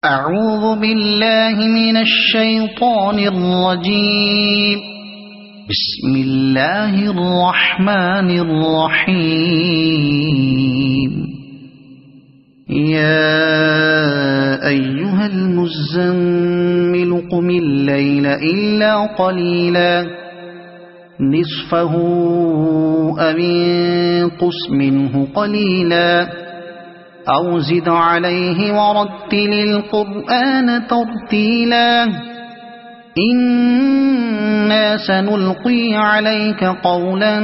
أعوذ بالله من الشيطان الرجيم. بسم الله الرحمن الرحيم. يا أيها المزمل قم الليل إلا قليلا نصفه أو انقص منه قليلا أو زد عليه ورتل القرآن ترتيلا إنا سنلقي عليك قولا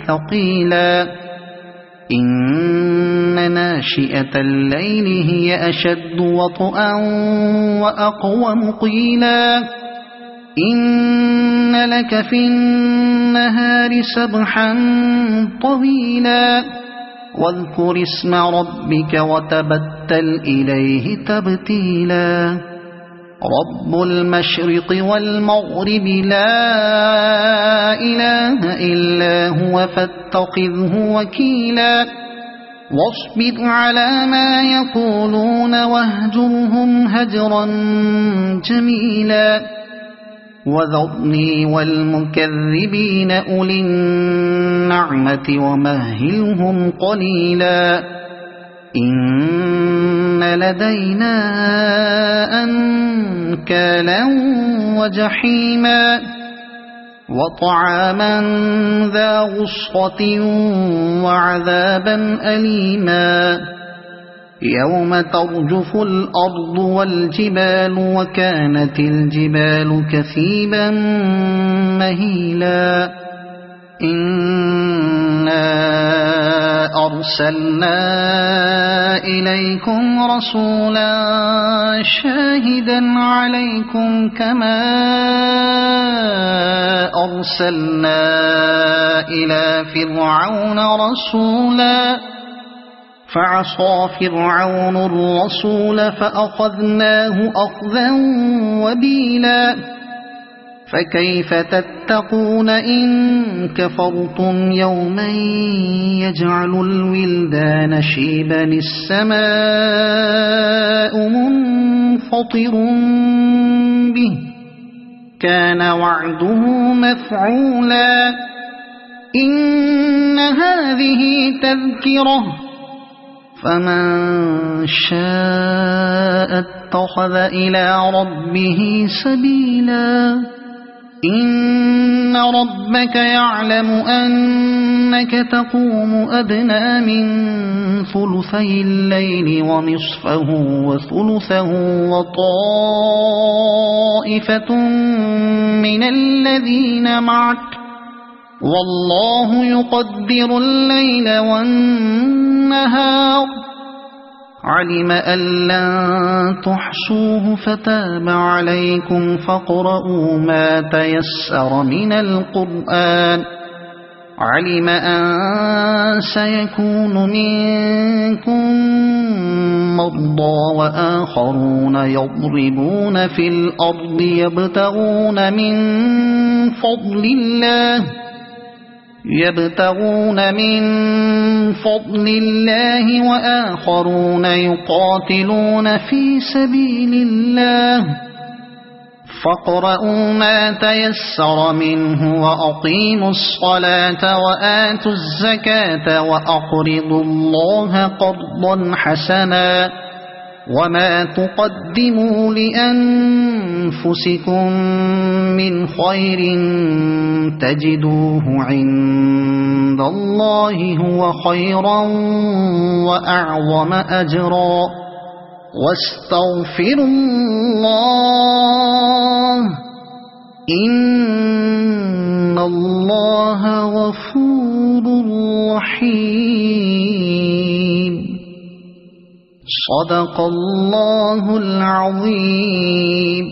ثقيلا إن ناشئة الليل هي أشد وطئا وأقوم قيلا إن لك في النهار سبحا طويلا واذكر اسم ربك وتبتل إليه تبتيلا رب المشرق والمغرب لا إله إلا هو فاتخذه وكيلا واصبر على ما يقولون واهجرهم هجرا جميلا وذرني والمكذبين أولي النعمة ومهلهم قليلا إن لدينا أنكالا وجحيما وطعاما ذا غصة وعذابا أليما يوم ترجف الأرض والجبال وكانت الجبال كثيبا مهيلا إنا أرسلنا إليكم رسولا شاهدا عليكم كما أرسلنا إلى فرعون رسولا فعصى فرعون الرسول فأخذناه أخذا وبيلا فكيف تتقون إن كفرتم يوما يجعل الولدان شيبا السماء منفطر به كان وعده مفعولا إن هذه تذكرة فمن شاء اتخذ إلى ربه سبيلا إن ربك يعلم أنك تقوم أدنى من ثلثي الليل ونصفه وثلثه وطائفة من الذين معك والله يقدر الليل والنهار علم أن لن تحصوه فتاب عليكم فاقرؤوا ما تيسر من القرآن علم أن سيكون منكم مرضى وآخرون يضربون في الأرض يبتغون من فضل الله وآخرون يقاتلون في سبيل الله فاقرؤوا ما تيسر منه وأقيموا الصلاة وآتوا الزكاة وأقرضوا الله قرضا حسنا وما تقدموا لأنفسكم من خير تجدوه عند الله هو خيرا وأعظم أجرا واستغفروا الله إن الله غفور رحيم. صدق الله العظيم.